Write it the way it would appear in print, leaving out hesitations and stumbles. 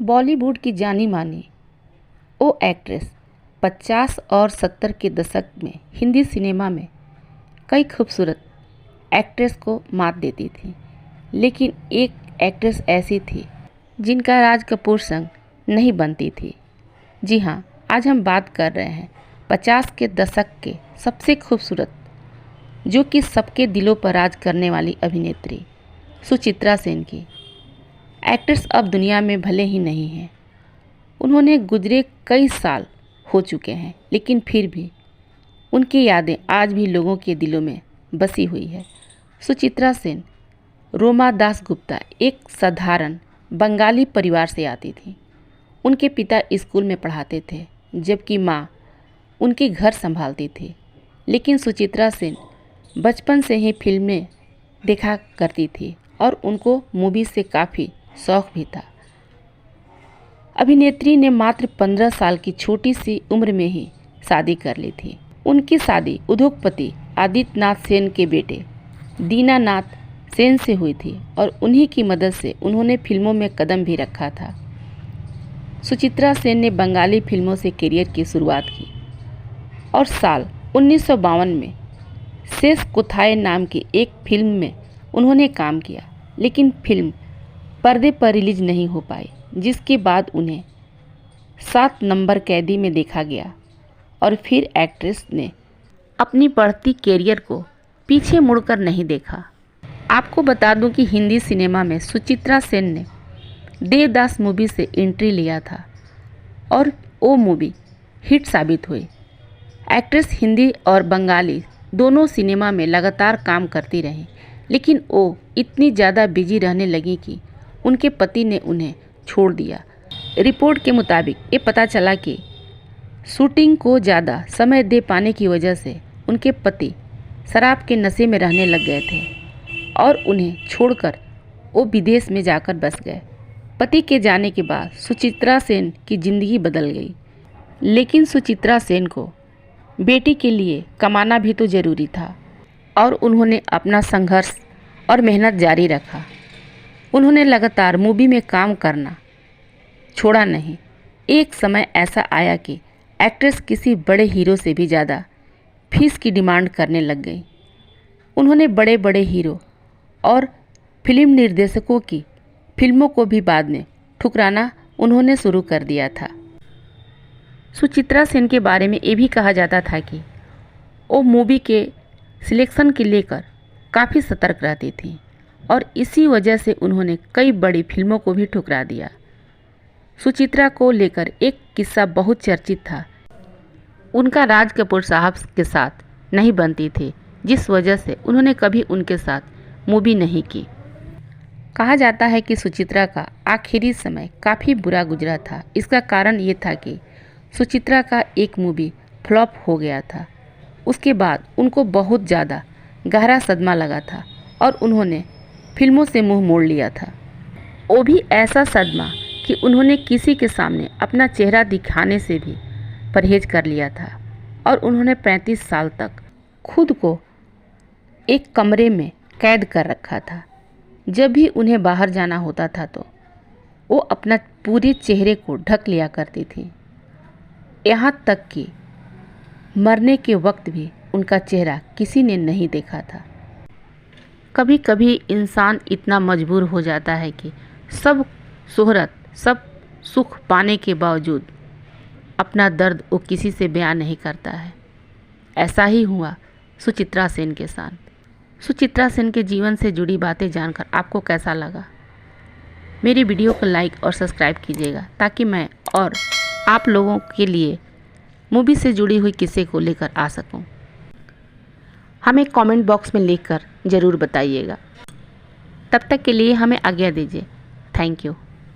बॉलीवुड की जानी मानी वो एक्ट्रेस 50 और 70 के दशक में हिंदी सिनेमा में कई खूबसूरत एक्ट्रेस को मात देती थी, लेकिन एक एक्ट्रेस ऐसी थी जिनका राज कपूर संग नहीं बनती थी। जी हाँ, आज हम बात कर रहे हैं 50 के दशक के सबसे खूबसूरत, जो कि सबके दिलों पर राज करने वाली अभिनेत्री सुचित्रा सेन की। एक्ट्रेस अब दुनिया में भले ही नहीं हैं, उन्होंने गुजरे कई साल हो चुके हैं, लेकिन फिर भी उनकी यादें आज भी लोगों के दिलों में बसी हुई है। सुचित्रा सेन रोमा दासगुप्ता एक साधारण बंगाली परिवार से आती थी। उनके पिता स्कूल में पढ़ाते थे, जबकि माँ उनके घर संभालती थी। लेकिन सुचित्रा सेन बचपन से ही फिल्में देखा करती थी और उनको मूवी से काफ़ी शौक भी था। अभिनेत्री ने मात्र 15 साल की छोटी सी उम्र में ही शादी कर ली थी। उनकी शादी उद्योगपति आदित्यनाथ सेन के बेटे दीनानाथ सेन से हुई थी और उन्हीं की मदद से उन्होंने फिल्मों में कदम भी रखा था। सुचित्रा सेन ने बंगाली फिल्मों से करियर की शुरुआत की और साल 1952 में शेष कुथाए नाम की एक फिल्म में उन्होंने काम किया, लेकिन फिल्म पर्दे पर रिलीज नहीं हो पाई, जिसके बाद उन्हें 7 नंबर कैदी में देखा गया और फिर एक्ट्रेस ने अपनी बढ़ती कैरियर को पीछे मुड़कर नहीं देखा। आपको बता दूं कि हिंदी सिनेमा में सुचित्रा सेन ने देवदास मूवी से एंट्री लिया था और वो मूवी हिट साबित हुई। एक्ट्रेस हिंदी और बंगाली दोनों सिनेमा में लगातार काम करती रहीं, लेकिन वो इतनी ज़्यादा बिजी रहने लगी कि उनके पति ने उन्हें छोड़ दिया। रिपोर्ट के मुताबिक ये पता चला कि शूटिंग को ज़्यादा समय दे पाने की वजह से उनके पति शराब के नशे में रहने लग गए थे और उन्हें छोड़कर वो विदेश में जाकर बस गए। पति के जाने के बाद सुचित्रा सेन की ज़िंदगी बदल गई, लेकिन सुचित्रा सेन को बेटी के लिए कमाना भी तो ज़रूरी था और उन्होंने अपना संघर्ष और मेहनत जारी रखा। उन्होंने लगातार मूवी में काम करना छोड़ा नहीं। एक समय ऐसा आया कि एक्ट्रेस किसी बड़े हीरो से भी ज़्यादा फीस की डिमांड करने लग गई। उन्होंने बड़े बड़े हीरो और फिल्म निर्देशकों की फिल्मों को भी बाद में ठुकराना उन्होंने शुरू कर दिया था। सुचित्रा सेन के बारे में ये भी कहा जाता था कि वो मूवी के सिलेक्शन के लेकर काफ़ी सतर्क रहती थी और इसी वजह से उन्होंने कई बड़ी फिल्मों को भी ठुकरा दिया। सुचित्रा को लेकर एक किस्सा बहुत चर्चित था। उनका राज कपूर साहब के साथ नहीं बनती थी, जिस वजह से उन्होंने कभी उनके साथ मूवी नहीं की। कहा जाता है कि सुचित्रा का आखिरी समय काफ़ी बुरा गुजरा था। इसका कारण ये था कि सुचित्रा का एक मूवी फ्लॉप हो गया था। उसके बाद उनको बहुत ज़्यादा गहरा सदमा लगा था और उन्होंने फिल्मों से मुंह मोड़ लिया था। वो भी ऐसा सदमा कि उन्होंने किसी के सामने अपना चेहरा दिखाने से भी परहेज कर लिया था और उन्होंने 35 साल तक खुद को एक कमरे में कैद कर रखा था। जब भी उन्हें बाहर जाना होता था तो वो अपना पूरे चेहरे को ढक लिया करती थी। यहाँ तक कि मरने के वक्त भी उनका चेहरा किसी ने नहीं देखा था। कभी कभी इंसान इतना मजबूर हो जाता है कि सब शोहरत, सब सुख पाने के बावजूद अपना दर्द वो किसी से बयान नहीं करता है। ऐसा ही हुआ सुचित्रा सेन के साथ। सुचित्रा सेन के जीवन से जुड़ी बातें जानकर आपको कैसा लगा? मेरी वीडियो को लाइक और सब्सक्राइब कीजिएगा ताकि मैं और आप लोगों के लिए मूवी से जुड़ी हुई किस्से को लेकर आ सकूं। हमें कमेंट बॉक्स में लिखकर ज़रूर बताइएगा। तब तक के लिए हमें आज्ञा दीजिए। Thank you.